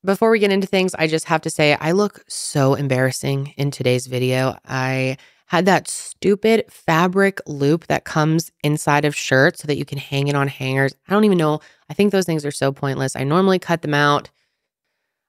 Before we get into things, I just have to say I look so embarrassing in today's video. I had that stupid fabric loop that comes inside of shirts so that you can hang it on hangers. I don't even know. I think those things are so pointless. I normally cut them out.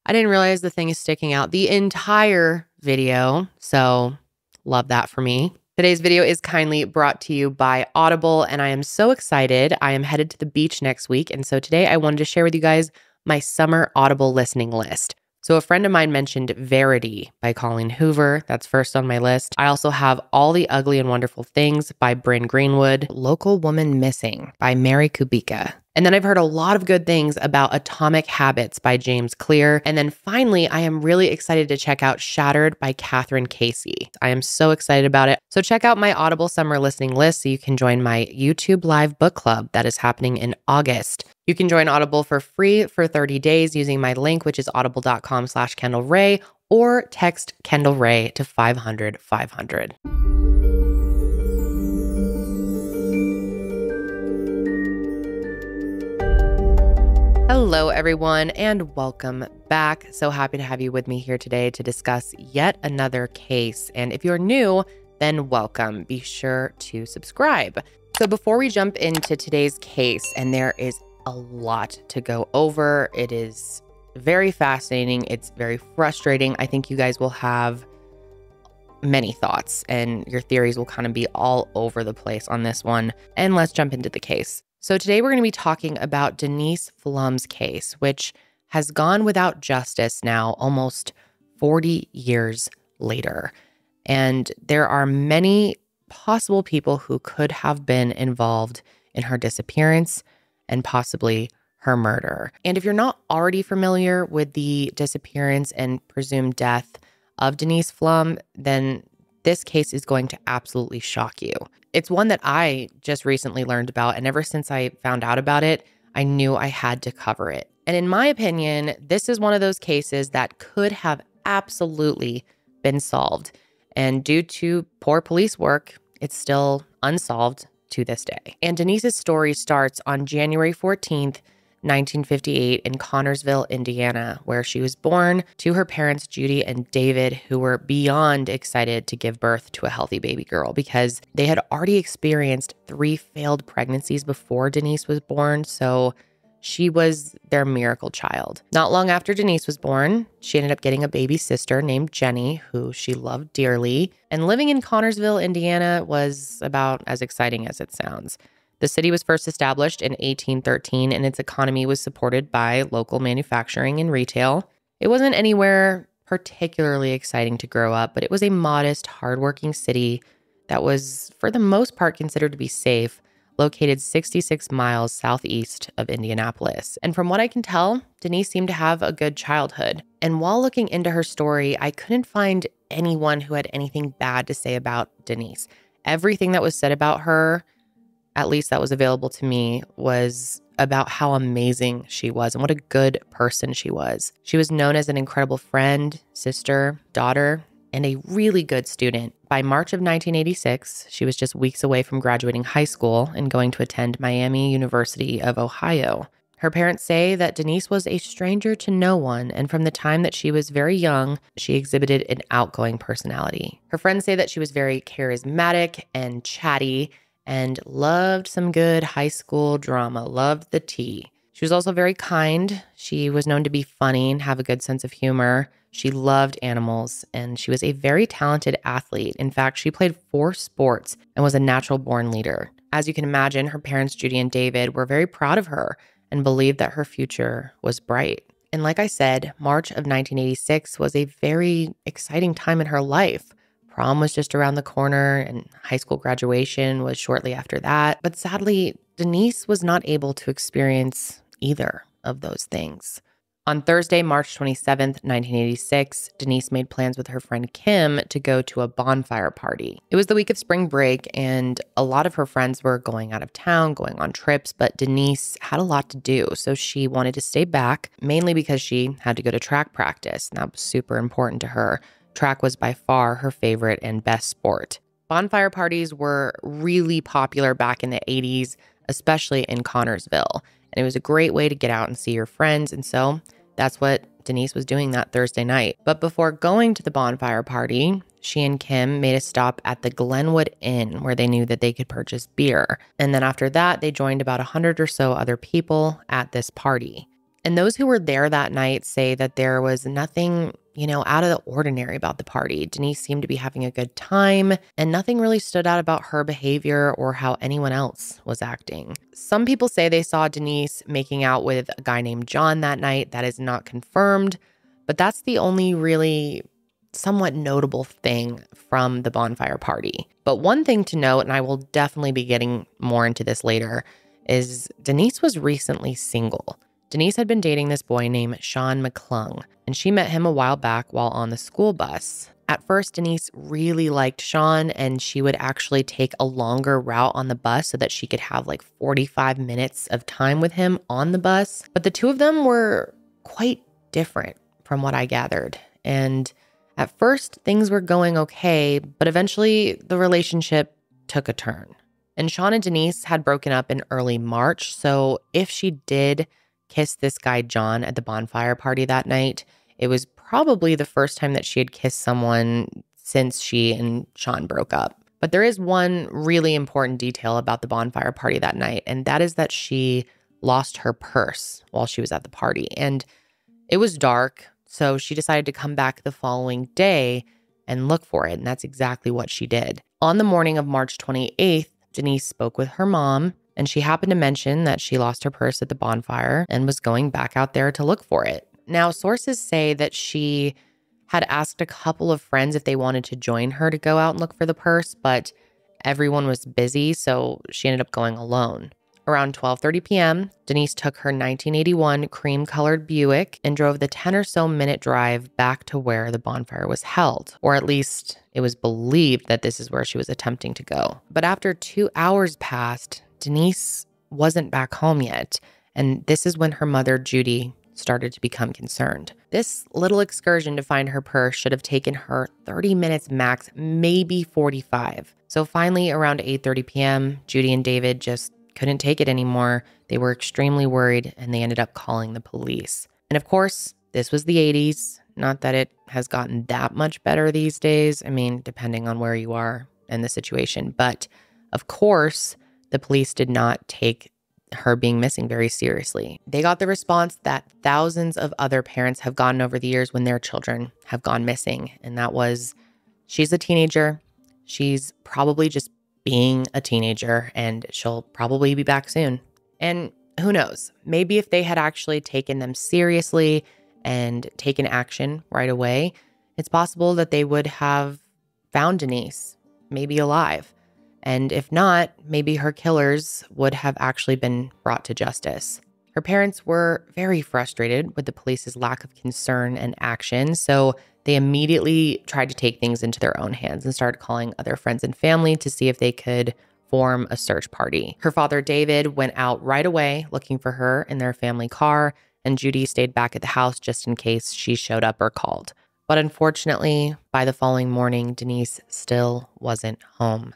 I didn't realize the thing is sticking out the entire video. So love that for me. Today's video is kindly brought to you by Audible, and I am so excited. I am headed to the beach next week. And so today I wanted to share with you guys my summer Audible listening list. So a friend of mine mentioned Verity by Colleen Hoover. That's first on my list. I also have All the Ugly and Wonderful Things by Bryn Greenwood, Local Woman Missing by Mary Kubica. And then I've heard a lot of good things about Atomic Habits by James Clear. And then finally, I am really excited to check out Shattered by Catherine Casey. I am so excited about it. So check out my Audible summer listening list so you can join my YouTube live book club that is happening in August. You can join Audible for free for 30 days using my link, which is audible.com/KendallRae, or text Kendall Rae to 500-500. Hello, everyone, and welcome back. So happy to have you with me here today to discuss yet another case. And if you're new, then welcome. Be sure to subscribe. So before we jump into today's case, and there is a lot to go over, it is very fascinating. It's very frustrating. I think you guys will have many thoughts, and your theories will kind of be all over the place on this one. And let's jump into the case. So today we're going to be talking about Denise Pflum's case, which has gone without justice now almost 40 years later. And there are many possible people who could have been involved in her disappearance and possibly her murder. And if you're not already familiar with the disappearance and presumed death of Denise Pflum, then this case is going to absolutely shock you. It's one that I just recently learned about, and ever since I found out about it, I knew I had to cover it. And in my opinion, this is one of those cases that could have absolutely been solved. And due to poor police work, it's still unsolved to this day. And Denise's story starts on January 14th, 1958 in Connorsville, Indiana, where she was born to her parents, Judy and David, who were beyond excited to give birth to a healthy baby girl because they had already experienced 3 failed pregnancies before Denise was born. So she was their miracle child. Not long after Denise was born, she ended up getting a baby sister named Jenny, who she loved dearly. And living in Connorsville, Indiana was about as exciting as it sounds. The city was first established in 1813, and its economy was supported by local manufacturing and retail. It wasn't anywhere particularly exciting to grow up, but it was a modest, hardworking city that was, for the most part, considered to be safe, located 66 miles southeast of Indianapolis. And from what I can tell, Denise seemed to have a good childhood. And while looking into her story, I couldn't find anyone who had anything bad to say about Denise. Everything that was said about her, at least that was available to me, was about how amazing she was and what a good person she was. She was known as an incredible friend, sister, daughter, and a really good student. By March of 1986, she was just weeks away from graduating high school and going to attend Miami University of Ohio. Her parents say that Denise was a stranger to no one, and from the time that she was very young, she exhibited an outgoing personality. Her friends say that she was very charismatic and chatty, and loved some good high school drama, loved the tea. She was also very kind. She was known to be funny and have a good sense of humor. She loved animals, and she was a very talented athlete. In fact, she played 4 sports and was a natural-born leader. As you can imagine, her parents, Judy and David, were very proud of her and believed that her future was bright. And like I said, March of 1986 was a very exciting time in her life. Prom was just around the corner, and high school graduation was shortly after that. But sadly, Denise was not able to experience either of those things. On Thursday, March 27th, 1986, Denise made plans with her friend Kim to go to a bonfire party. It was the week of spring break, and a lot of her friends were going out of town, going on trips, but Denise had a lot to do, so she wanted to stay back, mainly because she had to go to track practice, and that was super important to her. Track was by far her favorite and best sport. Bonfire parties were really popular back in the 80s, especially in Connorsville. And it was a great way to get out and see your friends. And so that's what Denise was doing that Thursday night. But before going to the bonfire party, she and Kim made a stop at the Glenwood Inn where they knew that they could purchase beer. And then after that, they joined about 100 or so other people at this party. And those who were there that night say that there was nothing, out of the ordinary about the party. Denise seemed to be having a good time, and nothing really stood out about her behavior or how anyone else was acting. Some people say they saw Denise making out with a guy named John that night. That is not confirmed, but that's the only really somewhat notable thing from the bonfire party. But one thing to note, and I will definitely be getting more into this later, is Denise was recently single. Denise had been dating this boy named Sean McClung, and she met him a while back while on the school bus. At first, Denise really liked Sean, and she would actually take a longer route on the bus so that she could have like 45 minutes of time with him on the bus. But the two of them were quite different from what I gathered. And at first, things were going okay, but eventually the relationship took a turn. And Sean and Denise had broken up in early March, so if she did kiss this guy John at the bonfire party that night, it was probably the first time that she had kissed someone since she and Sean broke up. But there is one really important detail about the bonfire party that night, and that is that she lost her purse while she was at the party. And it was dark, so she decided to come back the following day and look for it, and that's exactly what she did. On the morning of March 28th, Denise spoke with her mom, and she happened to mention that she lost her purse at the bonfire and was going back out there to look for it. Now, sources say that she had asked a couple of friends if they wanted to join her to go out and look for the purse, but everyone was busy, so she ended up going alone. Around 12:30 p.m., Denise took her 1981 cream-colored Buick and drove the 10 or so minute drive back to where the bonfire was held, or at least it was believed that this is where she was attempting to go. But after 2 hours passed, Denise wasn't back home yet, and this is when her mother, Judy, started to become concerned. This little excursion to find her purse should have taken her 30 minutes max, maybe 45. So finally, around 8:30 p.m., Judy and David just couldn't take it anymore. They were extremely worried, and they ended up calling the police. And of course, this was the 80s. Not that it has gotten that much better these days. I mean, depending on where you are in the situation. But of course, the police did not take her being missing very seriously. They got the response that thousands of other parents have gotten over the years when their children have gone missing. And that was, she's a teenager. She's probably just being a teenager, and she'll probably be back soon. And who knows, maybe if they had actually taken them seriously and taken action right away, it's possible that they would have found Denise, maybe alive. And if not, maybe her killers would have actually been brought to justice. Her parents were very frustrated with the police's lack of concern and action, so they immediately tried to take things into their own hands and started calling other friends and family to see if they could form a search party. Her father, David, went out right away looking for her in their family car, and Judy stayed back at the house just in case she showed up or called. But unfortunately, by the following morning, Denise still wasn't home.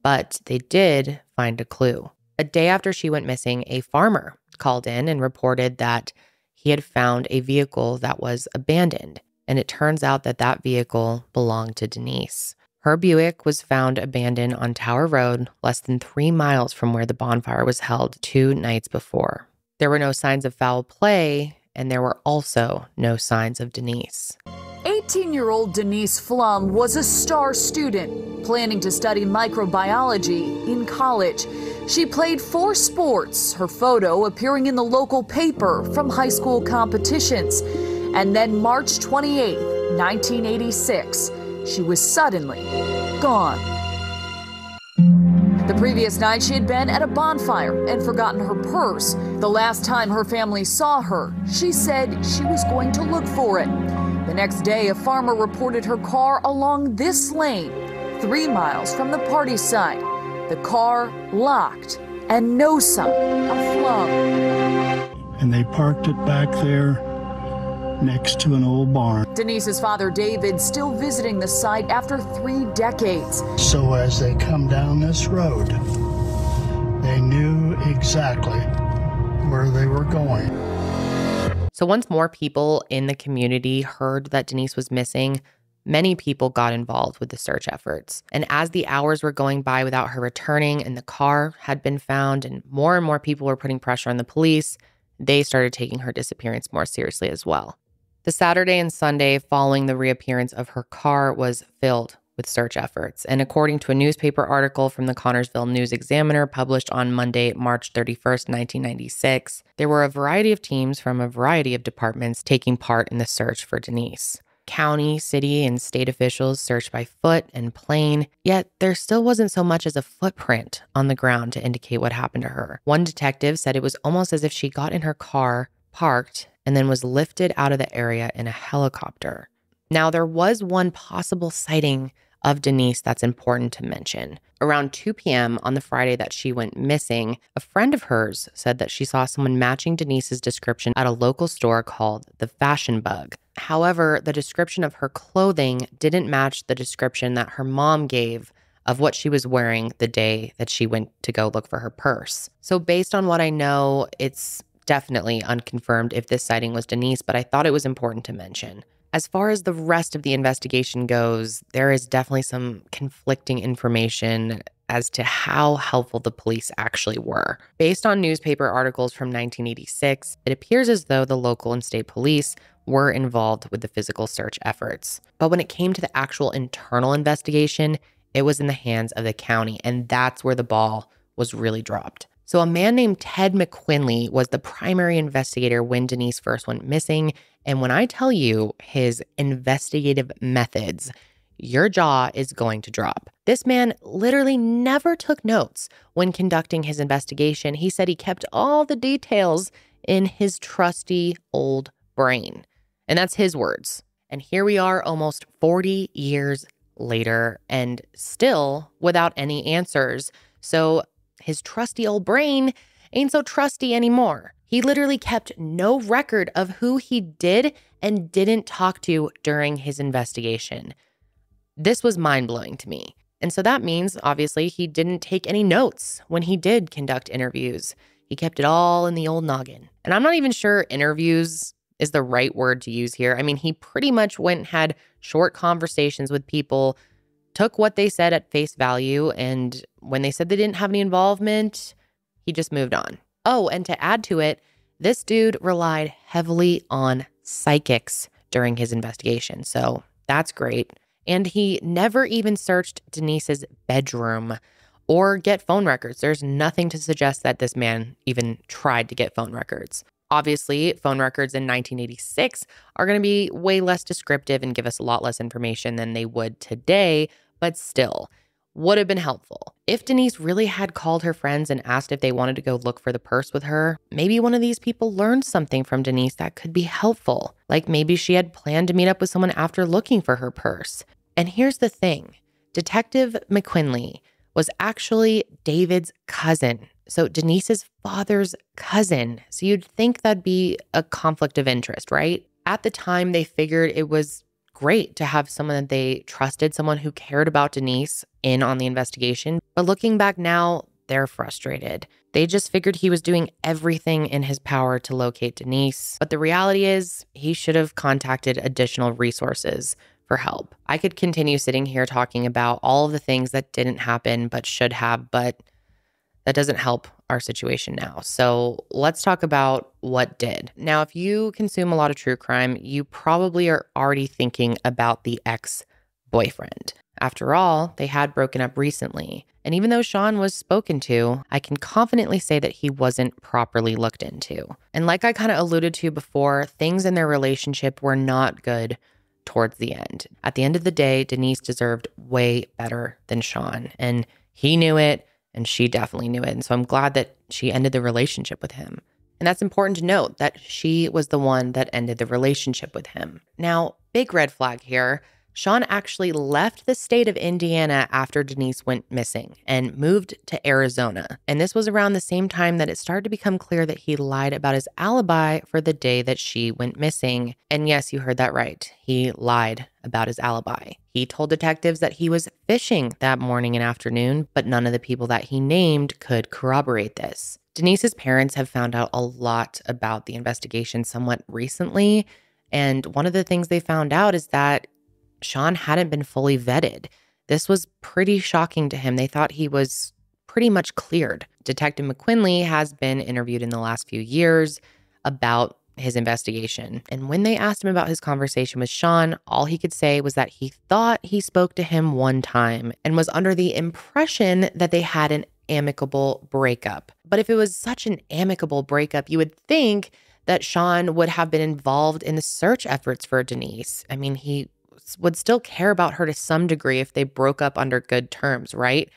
But they did find a clue. A day after she went missing, a farmer called in and reported that he had found a vehicle that was abandoned. And it turns out that that vehicle belonged to Denise. Her Buick was found abandoned on Tower Road, less than 3 miles from where the bonfire was held 2 nights before. There were no signs of foul play, and there were also no signs of Denise. 18-year-old Denise Pflum was a star student, planning to study microbiology in college. She played 4 sports, her photo appearing in the local paper from high school competitions. And then March 28, 1986, she was suddenly gone. The previous night, she had been at a bonfire and forgotten her purse. The last time her family saw her, she said she was going to look for it. The next day, a farmer reported her car along this lane, 3 miles from the party site. The car locked and no sign of Pflum. And they parked it back there next to an old barn. Denise's father, David, still visiting the site after 3 decades. So as they come down this road, they knew exactly where they were going. So once more people in the community heard that Denise was missing, many people got involved with the search efforts. And as the hours were going by without her returning and the car had been found and more people were putting pressure on the police, they started taking her disappearance more seriously as well. The Saturday and Sunday following the reappearance of her car was filled with search efforts. And according to a newspaper article from the Connersville News-Examiner published on Monday, March 31st, 1996, there were a variety of teams from a variety of departments taking part in the search for Denise. County, city, and state officials searched by foot and plane, yet there still wasn't so much as a footprint on the ground to indicate what happened to her. One detective said it was almost as if she got in her car, parked, and then was lifted out of the area in a helicopter. Now, there was one possible sighting of Denise that's important to mention. Around 2 p.m. on the Friday that she went missing, a friend of hers said that she saw someone matching Denise's description at a local store called the Fashion Bug. However, the description of her clothing didn't match the description that her mom gave of what she was wearing the day that she went to go look for her purse. So based on what I know, it's definitely unconfirmed if this sighting was Denise, but I thought it was important to mention. As far as the rest of the investigation goes, there is definitely some conflicting information as to how helpful the police actually were. Based on newspaper articles from 1986, it appears as though the local and state police were involved with the physical search efforts. But when it came to the actual internal investigation, it was in the hands of the county, and that's where the ball was really dropped. So a man named Ted McQuinley was the primary investigator when Denise first went missing. And when I tell you his investigative methods, your jaw is going to drop. This man literally never took notes when conducting his investigation. He said he kept all the details in his trusty old brain. And that's his words. And here we are almost 40 years later and still without any answers. So his trusty old brain ain't so trusty anymore. He literally kept no record of who he did and didn't talk to during his investigation. This was mind-blowing to me. And so that means, obviously, he didn't take any notes when he did conduct interviews. He kept it all in the old noggin. And I'm not even sure interviews is the right word to use here. I mean, he pretty much went and had short conversations with people, took what they said at face value, and when they said they didn't have any involvement, he just moved on. Oh, and to add to it, this dude relied heavily on psychics during his investigation, so that's great. And he never even searched Denise's bedroom or get phone records. There's nothing to suggest that this man even tried to get phone records. Obviously, phone records in 1986 are going to be way less descriptive and give us a lot less information than they would today, but still would have been helpful. If Denise really had called her friends and asked if they wanted to go look for the purse with her, maybe one of these people learned something from Denise that could be helpful. Like maybe she had planned to meet up with someone after looking for her purse. And here's the thing. Detective McQuinley was actually David's cousin. So Denise's father's cousin. So you'd think that'd be a conflict of interest, right? At the time, they figured it was great to have someone that they trusted, someone who cared about Denise in on the investigation. But looking back now, they're frustrated. They just figured he was doing everything in his power to locate Denise. But the reality is he should have contacted additional resources for help. I could continue sitting here talking about all of the things that didn't happen but should have, but that doesn't help our situation now. So let's talk about what did. Now, if you consume a lot of true crime, you probably are already thinking about the ex-boyfriend. After all, they had broken up recently. And even though Sean was spoken to, I can confidently say that he wasn't properly looked into. And like I kind of alluded to before, things in their relationship were not good towards the end. At the end of the day, Denise deserved way better than Sean. And he knew it. And she definitely knew it. And so I'm glad that she ended the relationship with him. And that's important to note that she was the one that ended the relationship with him. Now, big red flag here. Sean actually left the state of Indiana after Denise went missing and moved to Arizona. And this was around the same time that it started to become clear that he lied about his alibi for the day that she went missing. And yes, you heard that right. He lied about his alibi. He told detectives that he was fishing that morning and afternoon, but none of the people that he named could corroborate this. Denise's parents have found out a lot about the investigation somewhat recently. And one of the things they found out is that Sean hadn't been fully vetted. This was pretty shocking to him. They thought he was pretty much cleared. Detective McQuinley has been interviewed in the last few years about his investigation. And when they asked him about his conversation with Sean, all he could say was that he thought he spoke to him one time and was under the impression that they had an amicable breakup. But if it was such an amicable breakup, you would think that Sean would have been involved in the search efforts for Denise. I mean, he would still care about her to some degree if they broke up under good terms, right?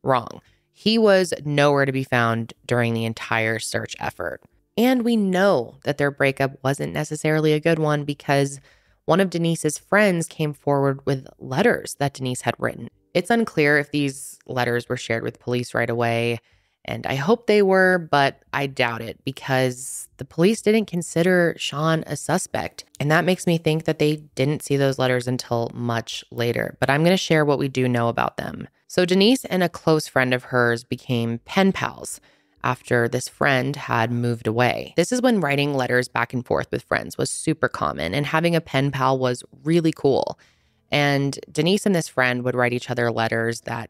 Wrong. He was nowhere to be found during the entire search effort. And we know that their breakup wasn't necessarily a good one because one of Denise's friends came forward with letters that Denise had written. It's unclear if these letters were shared with police right away, and I hope they were, but I doubt it because the police didn't consider Sean a suspect. And that makes me think that they didn't see those letters until much later. But I'm going to share what we do know about them. So Denise and a close friend of hers became pen pals after this friend had moved away. This is when writing letters back and forth with friends was super common, and having a pen pal was really cool. And Denise and this friend would write each other letters that,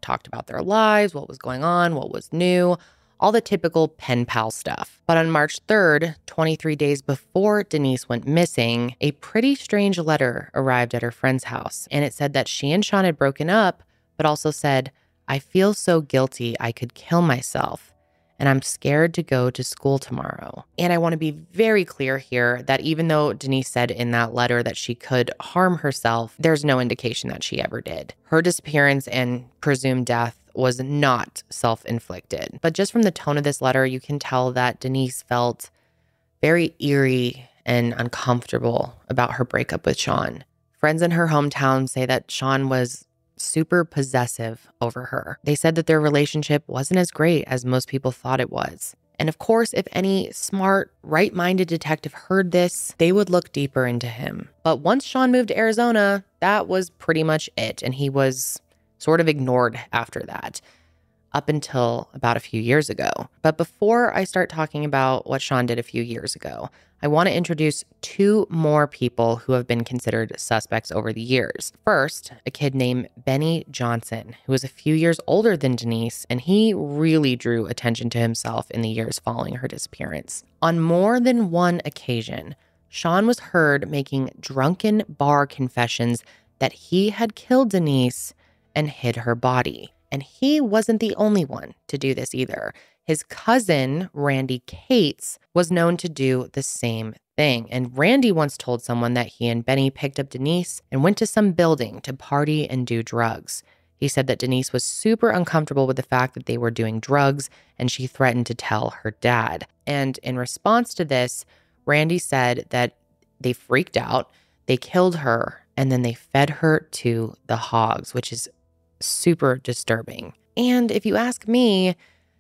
talked about their lives, what was going on, what was new, all the typical pen pal stuff. But on March 3rd, 23 days before Denise went missing, a pretty strange letter arrived at her friend's house. And it said that she and Sean had broken up, but also said, "I feel so guilty I could kill myself, and I'm scared to go to school tomorrow." And I want to be very clear here that even though Denise said in that letter that she could harm herself, there's no indication that she ever did. Her disappearance and presumed death was not self-inflicted. But just from the tone of this letter, you can tell that Denise felt very eerie and uncomfortable about her breakup with Sean. Friends in her hometown say that Sean was super possessive over her. They said that their relationship wasn't as great as most people thought it was. And of course, if any smart, right-minded detective heard this, they would look deeper into him. But once Sean moved to Arizona, that was pretty much it. And he was sort of ignored after that, up until about a few years ago. But before I start talking about what Sean did a few years ago, I want to introduce two more people who have been considered suspects over the years. First, a kid named Benny Johnson, who was a few years older than Denise, and he really drew attention to himself in the years following her disappearance. On more than one occasion, Sean was heard making drunken bar confessions that he had killed Denise and hid her body. And he wasn't the only one to do this either. His cousin, Randy Cates, was known to do the same thing. And Randy once told someone that he and Benny picked up Denise and went to some building to party and do drugs. He said that Denise was super uncomfortable with the fact that they were doing drugs, and she threatened to tell her dad. And in response to this, Randy said that they freaked out, they killed her, and then they fed her to the hogs, which is super disturbing. And if you ask me,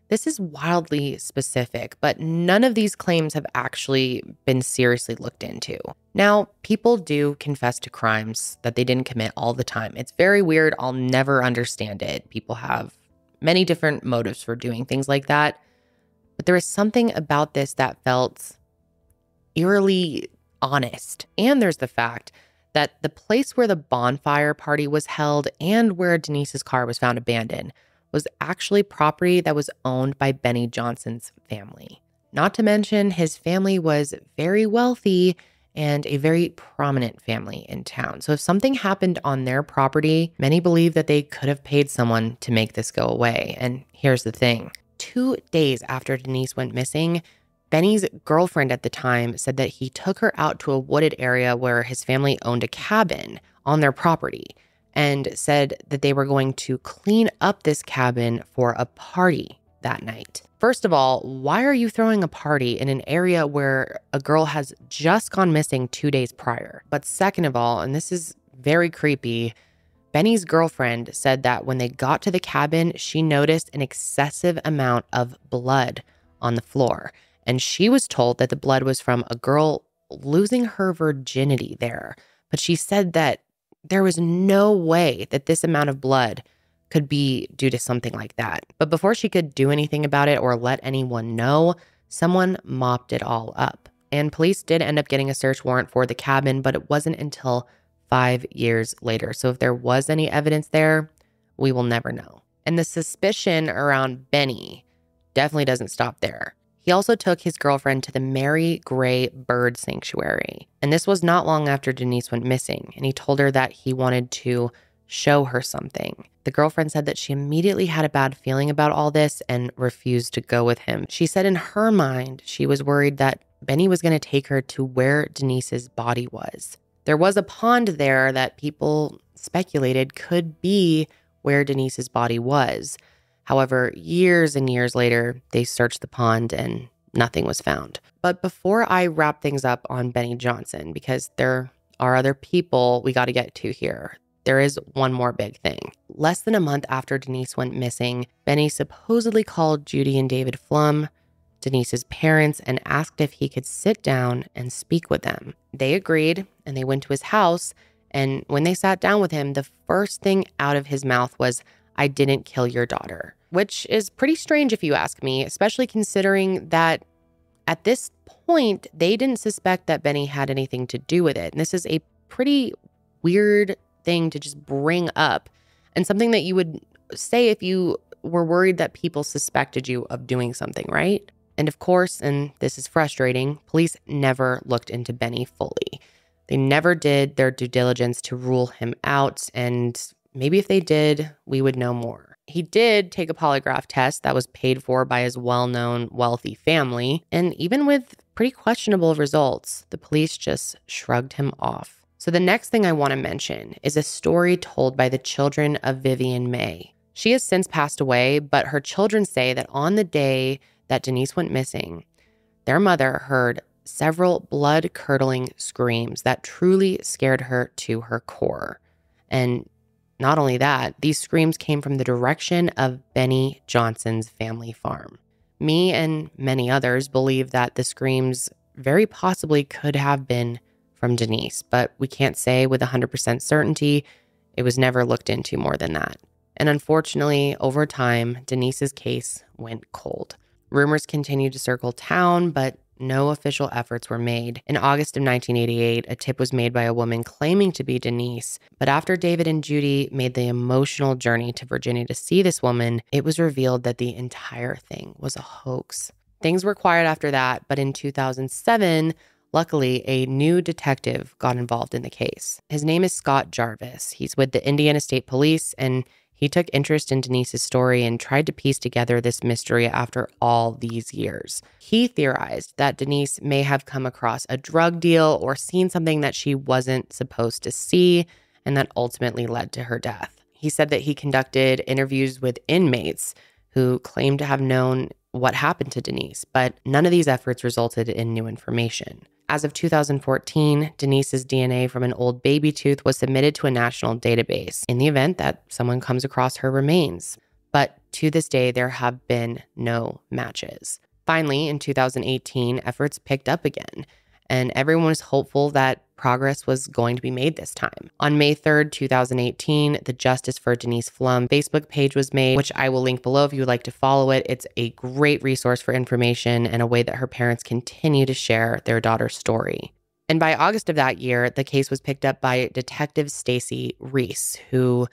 this is wildly specific, but none of these claims have actually been seriously looked into. Now, people do confess to crimes that they didn't commit all the time. It's very weird. I'll never understand it. People have many different motives for doing things like that. But there is something about this that felt eerily honest. And there's the fact that the place where the bonfire party was held and where Denise's car was found abandoned was actually property that was owned by Benny Johnson's family. Not to mention, his family was very wealthy and a very prominent family in town. So if something happened on their property, many believe that they could have paid someone to make this go away. And here's the thing. 2 days after Denise went missing, Benny's girlfriend at the time said that he took her out to a wooded area where his family owned a cabin on their property and said that they were going to clean up this cabin for a party that night. First of all, why are you throwing a party in an area where a girl has just gone missing 2 days prior? But second of all, and this is very creepy, Benny's girlfriend said that when they got to the cabin, she noticed an excessive amount of blood on the floor. And she was told that the blood was from a girl losing her virginity there. But she said that there was no way that this amount of blood could be due to something like that. But before she could do anything about it or let anyone know, someone mopped it all up. And police did end up getting a search warrant for the cabin, but it wasn't until 5 years later. So if there was any evidence there, we will never know. And the suspicion around Benny definitely doesn't stop there. He also took his girlfriend to the Mary Gray Bird Sanctuary. And this was not long after Denise went missing. And he told her that he wanted to show her something. The girlfriend said that she immediately had a bad feeling about all this and refused to go with him. She said in her mind, she was worried that Benny was going to take her to where Denise's body was. There was a pond there that people speculated could be where Denise's body was. However, years and years later, they searched the pond and nothing was found. But before I wrap things up on Benny Johnson, because there are other people we got to get to here, there is one more big thing. Less than a month after Denise went missing, Benny supposedly called Judy and David Pflum, Denise's parents, and asked if he could sit down and speak with them. They agreed, and they went to his house. And when they sat down with him, the first thing out of his mouth was, "I didn't kill your daughter," which is pretty strange if you ask me, especially considering that at this point, they didn't suspect that Benny had anything to do with it. And this is a pretty weird thing to just bring up, and something that you would say if you were worried that people suspected you of doing something, right? And of course, and this is frustrating, police never looked into Benny fully. They never did their due diligence to rule him out, and maybe if they did, we would know more. He did take a polygraph test that was paid for by his well-known wealthy family, and even with pretty questionable results, the police just shrugged him off. So the next thing I want to mention is a story told by the children of Vivian May. She has since passed away, but her children say that on the day that Denise went missing, their mother heard several blood-curdling screams that truly scared her to her core. And not only that, these screams came from the direction of Benny Johnson's family farm. Me and many others believe that the screams very possibly could have been from Denise, but we can't say with 100% certainty. It was never looked into more than that. And unfortunately, over time, Denise's case went cold. Rumors continued to circle town, but no official efforts were made. In August of 1988, a tip was made by a woman claiming to be Denise. But after David and Judy made the emotional journey to Virginia to see this woman, it was revealed that the entire thing was a hoax. Things were quiet after that, but in 2007, luckily, a new detective got involved in the case. His name is Scott Jarvis. He's with the Indiana State Police, and he took interest in Denise's story and tried to piece together this mystery after all these years. He theorized that Denise may have come across a drug deal or seen something that she wasn't supposed to see, and that ultimately led to her death. He said that he conducted interviews with inmates who claimed to have known what happened to Denise, but none of these efforts resulted in new information. As of 2014, Denise's DNA from an old baby tooth was submitted to a national database in the event that someone comes across her remains. But to this day, there have been no matches. Finally, in 2018, efforts picked up again, and everyone was hopeful that progress was going to be made this time. On May 3rd, 2018, the Justice for Denise Pflum Facebook page was made, which I will link below if you would like to follow it. It's a great resource for information and a way that her parents continue to share their daughter's story. And by August of that year, the case was picked up by Detective Stacy Reese, who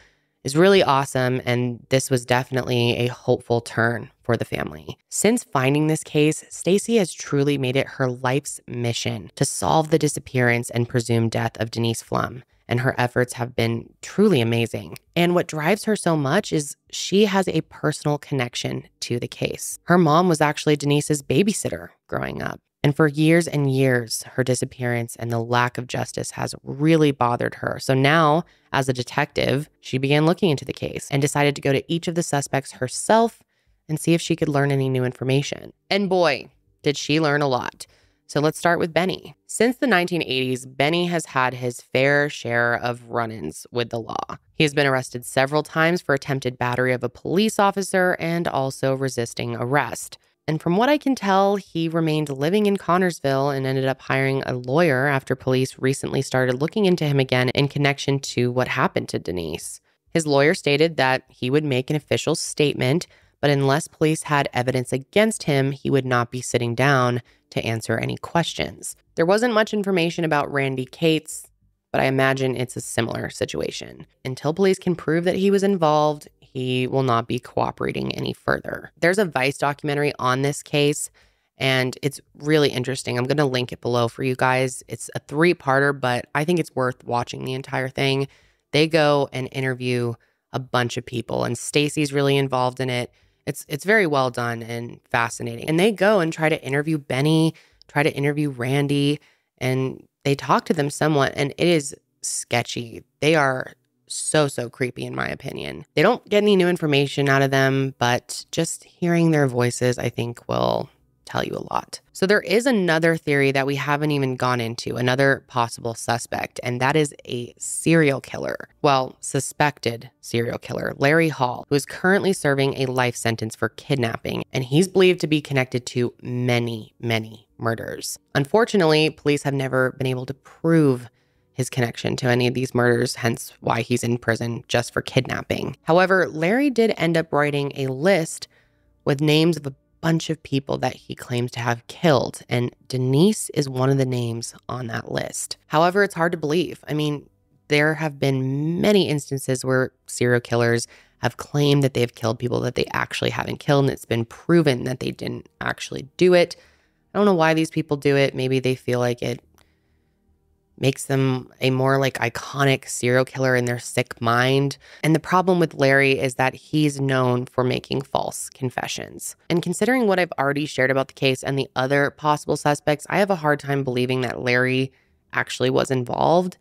is really awesome, and this was definitely a hopeful turn for the family. Since finding this case, Stacy has truly made it her life's mission to solve the disappearance and presumed death of Denise Pflum, and her efforts have been truly amazing. And what drives her so much is she has a personal connection to the case. Her mom was actually Denise's babysitter growing up. And for years and years, her disappearance and the lack of justice has really bothered her. So now, as a detective, she began looking into the case and decided to go to each of the suspects herself and see if she could learn any new information. And boy, did she learn a lot. So let's start with Benny. Since the 1980s, Benny has had his fair share of run-ins with the law. He has been arrested several times for attempted battery of a police officer and also resisting arrest. And from what I can tell, he remained living in Connorsville and ended up hiring a lawyer after police recently started looking into him again in connection to what happened to Denise. His lawyer stated that he would make an official statement, but unless police had evidence against him, he would not be sitting down to answer any questions. There wasn't much information about Randy Cates, but I imagine it's a similar situation. Until police can prove that he was involved, he will not be cooperating any further. There's a Vice documentary on this case, and it's really interesting. I'm going to link it below for you guys. It's a 3-parter, but I think it's worth watching the entire thing. They go and interview a bunch of people, and Stacy's really involved in it. It's very well done and fascinating. And they go and try to interview Benny, try to interview Randy, and they talk to them somewhat, and it is sketchy. They are so creepy in my opinion. They don't get any new information out of them, but just hearing their voices, I think, will tell you a lot. So there is another theory that we haven't even gone into, another possible suspect, and that is a serial killer. Well, suspected serial killer, Larry Hall, who is currently serving a life sentence for kidnapping, and he's believed to be connected to many murders. Unfortunately, police have never been able to prove his connection to any of these murders, hence why he's in prison just for kidnapping. However, Larry did end up writing a list with names of a bunch of people that he claims to have killed, and Denise is one of the names on that list. However, it's hard to believe. I mean, there have been many instances where serial killers have claimed that they've killed people that they actually haven't killed, and it's been proven that they didn't actually do it. I don't know why these people do it. Maybe they feel like it makes them a more like iconic serial killer in their sick mind. And the problem with Larry is that he's known for making false confessions. And considering what I've already shared about the case and the other possible suspects, I have a hard time believing that Larry actually was involved.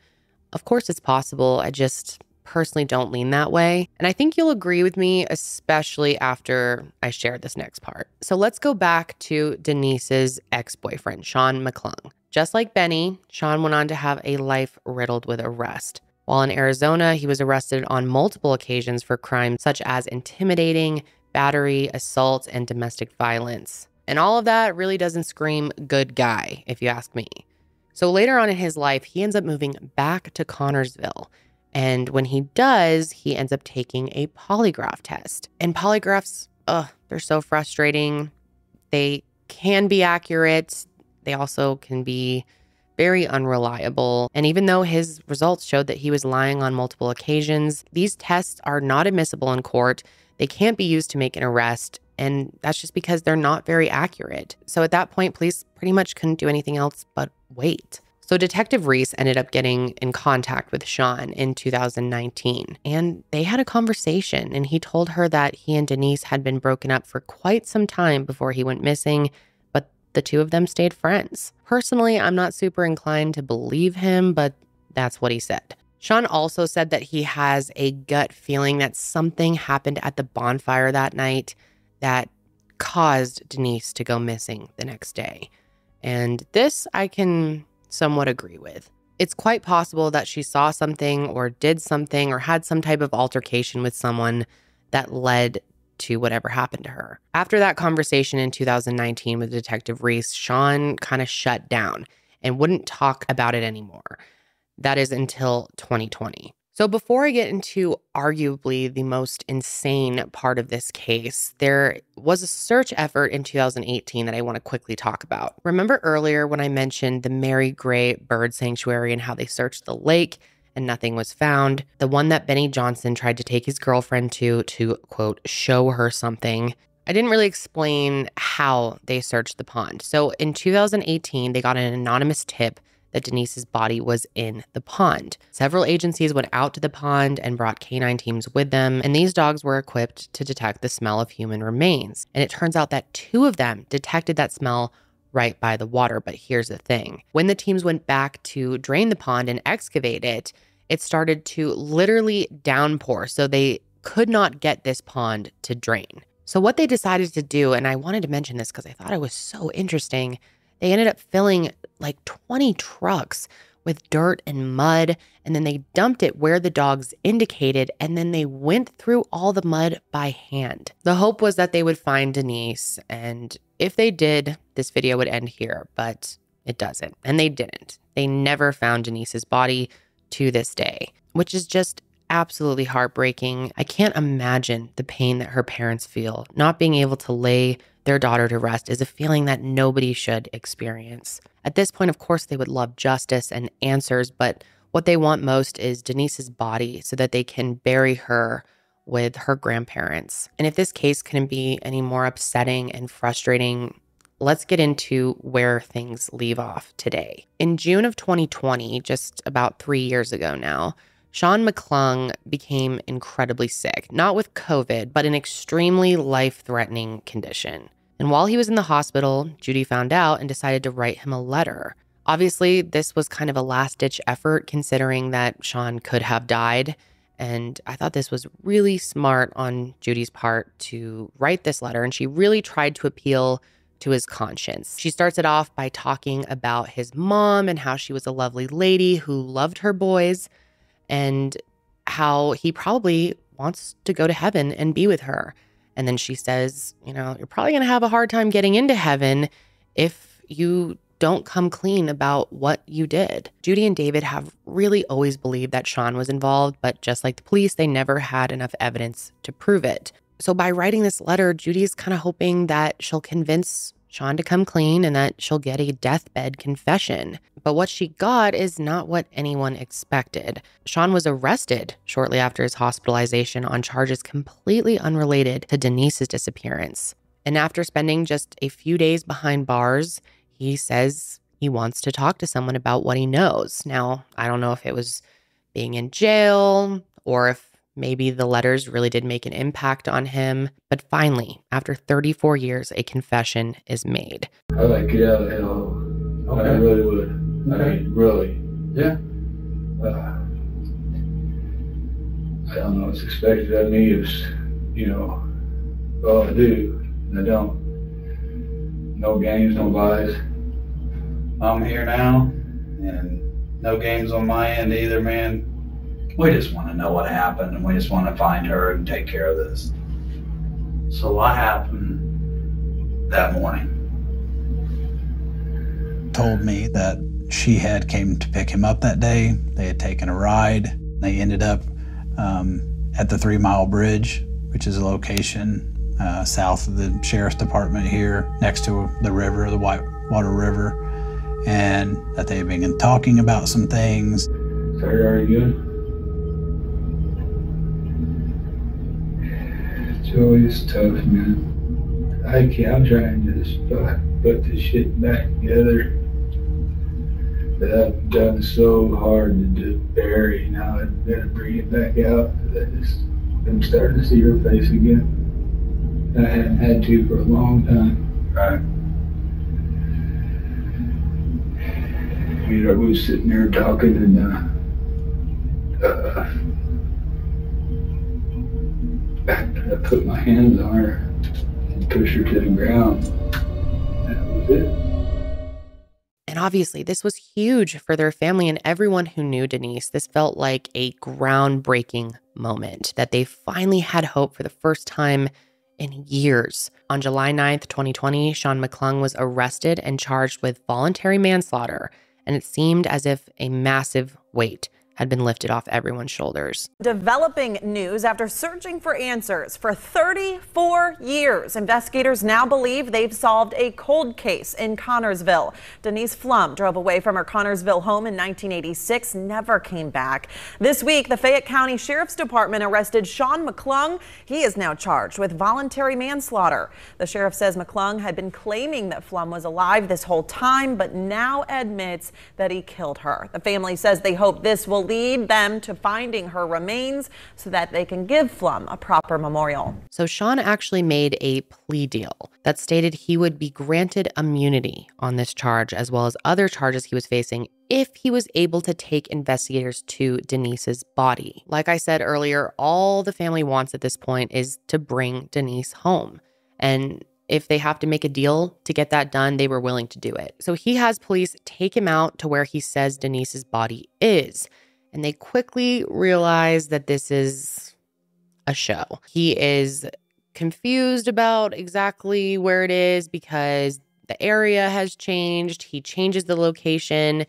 Of course, it's possible. I just personally don't lean that way. And I think you'll agree with me, especially after I share this next part. So let's go back to Denise's ex-boyfriend, Sean McClung. Just like Benny, Sean went on to have a life riddled with arrest. While in Arizona, he was arrested on multiple occasions for crimes such as intimidating, battery, assault, and domestic violence. And all of that really doesn't scream good guy, if you ask me. So later on in his life, he ends up moving back to Connorsville. And when he does, he ends up taking a polygraph test. And polygraphs, they're so frustrating. They can be accurate. They also can be very unreliable. And even though his results showed that he was lying on multiple occasions, these tests are not admissible in court. They can't be used to make an arrest. And that's just because they're not very accurate. So at that point, police pretty much couldn't do anything else but wait. So Detective Reese ended up getting in contact with Sean in 2019, and they had a conversation, and he told her that he and Denise had been broken up for quite some time before he went missing, but the two of them stayed friends. Personally, I'm not super inclined to believe him, but that's what he said. Sean also said that he has a gut feeling that something happened at the bonfire that night that caused Denise to go missing the next day. And this I can somewhat agree with. It's quite possible that she saw something or did something or had some type of altercation with someone that led to whatever happened to her. After that conversation in 2019 with Detective Reese, Sean kind of shut down and wouldn't talk about it anymore. That is until 2020. So before I get into arguably the most insane part of this case, there was a search effort in 2018 that I want to quickly talk about. Remember earlier when I mentioned the Mary Gray Bird Sanctuary and how they searched the lake and nothing was found? The one that Benny Johnson tried to take his girlfriend to quote, show her something. I didn't really explain how they searched the pond. So in 2018, they got an anonymous tip that Denise's body was in the pond. Several agencies went out to the pond and brought canine teams with them, and these dogs were equipped to detect the smell of human remains. And it turns out that 2 of them detected that smell right by the water. But here's the thing. When the teams went back to drain the pond and excavate it, it started to literally downpour, so they could not get this pond to drain. So what they decided to do, and I wanted to mention this because I thought it was so interesting, they ended up filling like 20 trucks with dirt and mud, and then they dumped it where the dogs indicated, and then they went through all the mud by hand. The hope was that they would find Denise, and if they did, this video would end here, but it doesn't, and they didn't. They never found Denise's body to this day, which is just absolutely heartbreaking. I can't imagine the pain that her parents feel. Not being able to lay their daughter to rest is a feeling that nobody should experience. At this point, of course, they would love justice and answers, but what they want most is Denise's body so that they can bury her with her grandparents. And if this case couldn't be any more upsetting and frustrating, let's get into where things leave off today. In June of 2020, just about 3 years ago now, Sean McClung became incredibly sick, not with COVID, but an extremely life-threatening condition. And while he was in the hospital, Judy found out and decided to write him a letter. Obviously, this was kind of a last-ditch effort considering that Sean could have died. And I thought this was really smart on Judy's part to write this letter. And she really tried to appeal to his conscience. She starts it off by talking about his mom and how she was a lovely lady who loved her boys and how he probably wants to go to heaven and be with her. And then she says, you're probably going to have a hard time getting into heaven if you don't come clean about what you did. Judy and David have really always believed that Sean was involved, but just like the police, they never had enough evidence to prove it. So by writing this letter, Judy's kind of hoping that she'll convince Sean to come clean and that she'll get a deathbed confession. But what she got is not what anyone expected. Sean was arrested shortly after his hospitalization on charges completely unrelated to Denise's disappearance. And after spending just a few days behind bars, he says he wants to talk to someone about what he knows. Now, I don't know if it was being in jail or if maybe the letters really did make an impact on him. But finally, after 34 years, a confession is made. I'd like to get out of hell. Okay. I really would. Okay. I mean, really. Yeah. I don't know what's expected of me is, all I do, and I don't. No games, no lies. I'm here now, and no games on my end either, man. We just want to know what happened, and we just want to find her and take care of this. So what happened that morning? Told me that she had came to pick him up that day. They had taken a ride. They ended up at the 3 Mile Bridge, which is a location south of the sheriff's department here, next to the river, the Whitewater River, and that they had been talking about some things. Sorry, are you good? It's always tough, man. I'm trying to just put this shit back together that I've done so hard to just bury. Now I've got to bring it back out. I'm starting to see her face again. I haven't had to for a long time. Right. I was sitting there talking and I put my hands on her and pushed her to the ground. That was it. And obviously, this was huge for their family and everyone who knew Denise. This felt like a groundbreaking moment that they finally had hope for the first time in years. On July 9th, 2020, Sean McClung was arrested and charged with voluntary manslaughter, and it seemed as if a massive weight had been lifted off everyone's shoulders. Developing news after searching for answers for 34 years. Investigators now believe they've solved a cold case in Connorsville. Denise Pflum drove away from her Connorsville home in 1986, never came back. This week, the Fayette County Sheriff's Department arrested Sean McClung. He is now charged with voluntary manslaughter. The sheriff says McClung had been claiming that Pflum was alive this whole time, but now admits that he killed her. The family says they hope this will lead them to finding her remains so that they can give Pflum a proper memorial. So Sean actually made a plea deal that stated he would be granted immunity on this charge, as well as other charges he was facing, if he was able to take investigators to Denise's body. Like I said earlier, all the family wants at this point is to bring Denise home. And if they have to make a deal to get that done, they were willing to do it. So he has police take him out to where he says Denise's body is. And they quickly realize that this is a show. He is confused about exactly where it is because the area has changed. He changes the location.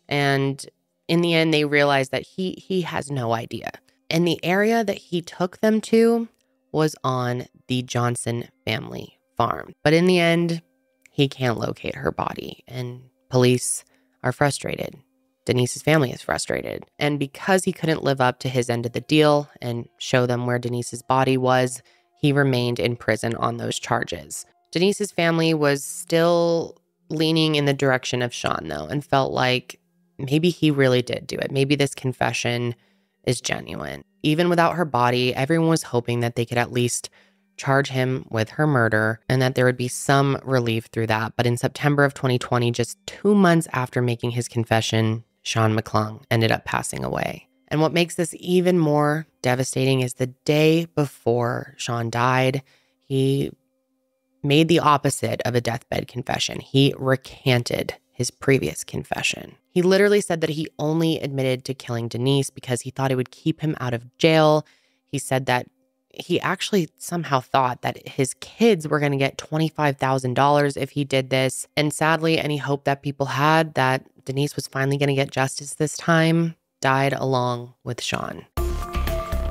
And in the end, they realize that he has no idea. And the area that he took them to was on the Johnson family farm. But in the end, he can't locate her body, and police are frustrated. Denise's family is frustrated. And because he couldn't live up to his end of the deal and show them where Denise's body was, he remained in prison on those charges. Denise's family was still leaning in the direction of Sean, though, and felt like maybe he really did do it. Maybe this confession is genuine. Even without her body, everyone was hoping that they could at least charge him with her murder and that there would be some relief through that. But in September of 2020, just 2 months after making his confession, Sean Mckinnon ended up passing away. And what makes this even more devastating is the day before Sean died, he made the opposite of a deathbed confession. He recanted his previous confession. He literally said that he only admitted to killing Denise because he thought it would keep him out of jail. He said that he actually somehow thought that his kids were going to get $25,000 if he did this. And sadly, any hope that people had that Denise was finally going to get justice this time died along with Sean.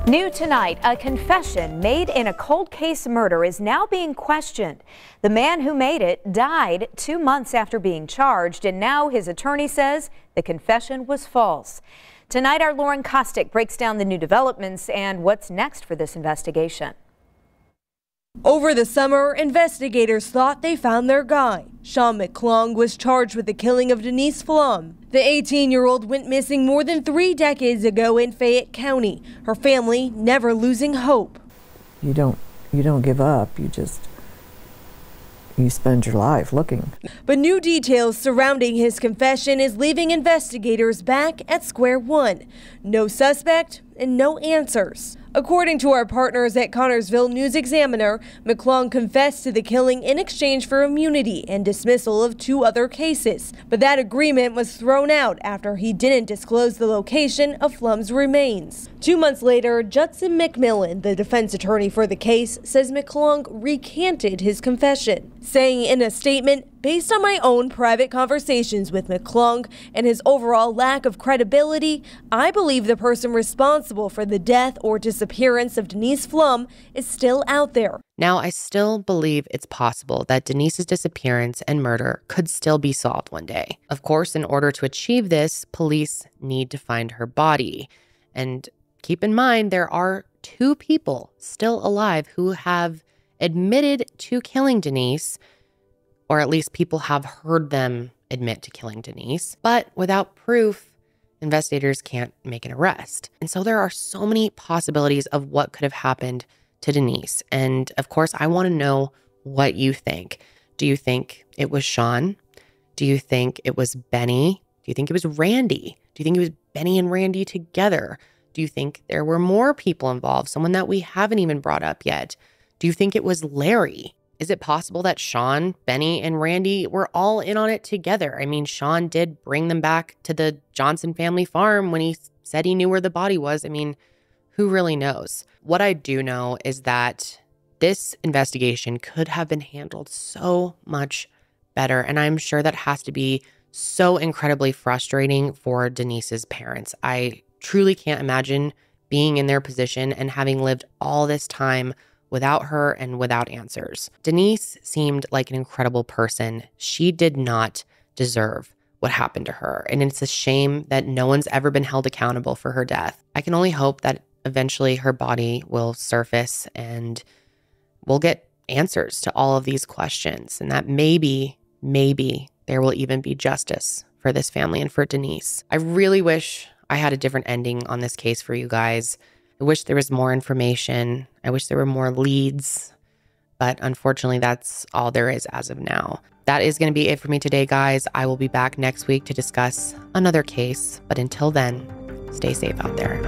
New tonight, a confession made in a cold case murder is now being questioned. The man who made it died 2 months after being charged, and now his attorney says the confession was false. Tonight, our Lauren Kostick breaks down the new developments and what's next for this investigation. Over the summer, investigators thought they found their guy. Sean Mckinnon was charged with the killing of Denise Pflum. The 18-year-old went missing more than 3 decades ago in Fayette County, her family never losing hope. You don't give up, you spend your life looking. But new details surrounding his confession is leaving investigators back at square one. No suspect and no answers. According to our partners at Connorsville News-Examiner, Mckinnon confessed to the killing in exchange for immunity and dismissal of 2 other cases. But that agreement was thrown out after he didn't disclose the location of Pflum's remains. 2 months later, Judson McMillan, the defense attorney for the case, says Mckinnon recanted his confession, saying in a statement, "Based on my own private conversations with Mckinnon and his overall lack of credibility, I believe the person responsible for the death or disappearance of Denise Pflum is still out there." Now, I still believe it's possible that Denise's disappearance and murder could still be solved one day. Of course, in order to achieve this, police need to find her body. And keep in mind, there are 2 people still alive who have admitted to killing Denise, or at least people have heard them admit to killing Denise. But without proof, investigators can't make an arrest. And so there are so many possibilities of what could have happened to Denise. And of course, I want to know what you think. Do you think it was Sean? Do you think it was Benny? Do you think it was Randy? Do you think it was Benny and Randy together? Do you think there were more people involved, someone that we haven't even brought up yet? Do you think it was Larry? Is it possible that Sean, Benny, and Randy were all in on it together? I mean, Sean did bring them back to the Johnson family farm when he said he knew where the body was. I mean, who really knows? What I do know is that this investigation could have been handled so much better. And I'm sure that has to be so incredibly frustrating for Denise's parents. I truly can't imagine being in their position and having lived all this time without her and without answers. Denise seemed like an incredible person. She did not deserve what happened to her. And it's a shame that no one's ever been held accountable for her death. I can only hope that eventually her body will surface and we'll get answers to all of these questions. And that maybe there will even be justice for this family and for Denise. I really wish I had a different ending on this case for you guys. I wish there was more information. I wish there were more leads, but unfortunately, that's all there is as of now. That is going to be it for me today, guys. I will be back next week to discuss another case, but until then, stay safe out there.